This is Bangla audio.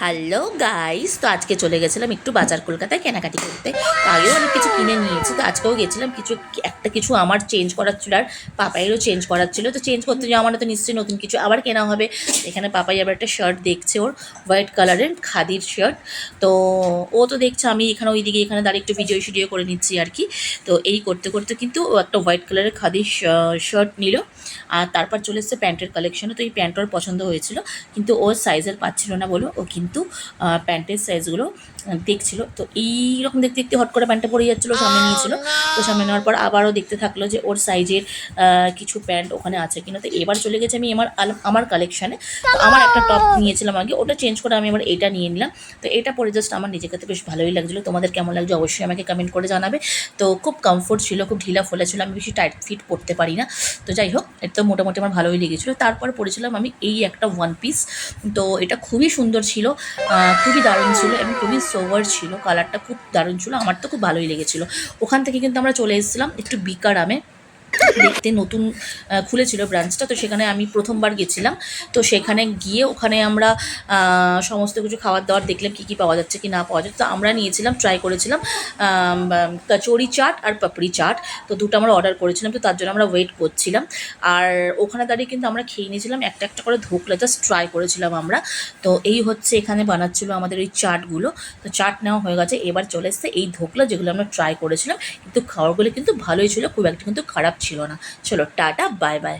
হ্যালো গাইস, তো আজকে চলে গেছিলাম একটু বাজার কলকাতায় কেনাকাটি করতে। তো আগেও অনেক কিছু কিনে নিয়েছি, তো আজকেও গেছিলাম কিছু আমার চেঞ্জ করার ছিল, আর পাপাইয়েরও চেঞ্জ করার ছিল। তো চেঞ্জ করতে যাওয়া মানে তো নিশ্চয়ই নতুন কিছু আবার কেনা হবে। এখানে পাপাই আবার একটা শার্ট দেখছে, ওর হোয়াইট কালারের খাদির শার্ট। তো ও তো দেখছে আমি এখানে ওইদিকে এখানে দাঁড়িয়ে একটু ভিডিও করে নিচ্ছি আর কি। তো এই করতে করতে কিন্তু ও একটা হোয়াইট কালারের খাদির শার্ট নিল। আর তারপর চলে এসছে প্যান্টের কালেকশনে। তো এই প্যান্ট ওর পছন্দ হয়েছিল, কিন্তু ওর সাইজের পাচ্ছিল না বলো, ও কিন্তু প্যান্টের সাইজগুলো দেখছিল। তো এইরকম দেখতে দেখতে হট করে প্যান্টটা পরে যাচ্ছিলো, সামনে নিয়েছিল। তো সামনে নেওয়ার পর আবারও দেখতে থাকলো যে ওর সাইজের কিছু প্যান্ট ওখানে আছে কিনা। তো এবার চলে গেছে আমি আমার কালেকশানে। তো আমার একটা টপ নিয়েছিলাম আগে, ওটা চেঞ্জ করে আমি এবার এটা নিয়ে নিলাম। তো এটা পরে জাস্ট আমার নিজেকে তো বেশ ভালোই লাগছিলো। তোমাদের কেমন লাগছে অবশ্যই আমাকে কমেন্ট করে জানাবে। তো খুব কমফোর্ট ছিল, খুব ঢিলা ফোলা ছিল, আমি বেশি টাইট ফিট পরতে পারি না। তো যাই হোক, এটা তো মোটামুটি আমার ভালোই লেগেছিলো। তারপর পরেছিলাম আমি এই একটা ওয়ান পিস। তো এটা খুবই সুন্দর ছিল, খুবই দারুণ ছিল এবং খুবই সোভার ছিল, কালারটা খুব দারুণ ছিল, আমার তো খুব ভালোই লেগেছিলো। ওখান থেকে কিন্তু আমরা চলে এসেছিলাম একটু বিকারামে দেখতে, নতুন খুলেছিল ব্রাঞ্চটা। তো সেখানে আমি প্রথমবার গেছিলাম। তো সেখানে গিয়ে ওখানে আমরা সমস্ত কিছু খাবার দাবার দেখলাম, কী কী পাওয়া যাচ্ছে কি না পাওয়া যাচ্ছে। তো আমরা নিয়েছিলাম, ট্রাই করেছিলাম কচুরি চাট আর পাপড়ি চাট। তো দুটো আমরা অর্ডার করেছিলাম, তো তার জন্য আমরা ওয়েট করছিলাম। আর ওখানে দাঁড়িয়ে কিন্তু আমরা খেয়ে নিয়েছিলাম একটা একটা করে ধোকলা, জাস্ট ট্রাই করেছিলাম আমরা। তো এই হচ্ছে এখানে বানাচ্ছিলো আমাদের ওই চাটগুলো। তো চাট নেওয়া হয়ে গেছে, এবার চলে এসছে এই ধোকলা, যেগুলো আমরা ট্রাই করেছিলাম। কিন্তু খাবারগুলো কিন্তু ভালোই ছিল, খুব একটা কিন্তু খারাপ ছিল না। চলো টাটা, বাই বাই।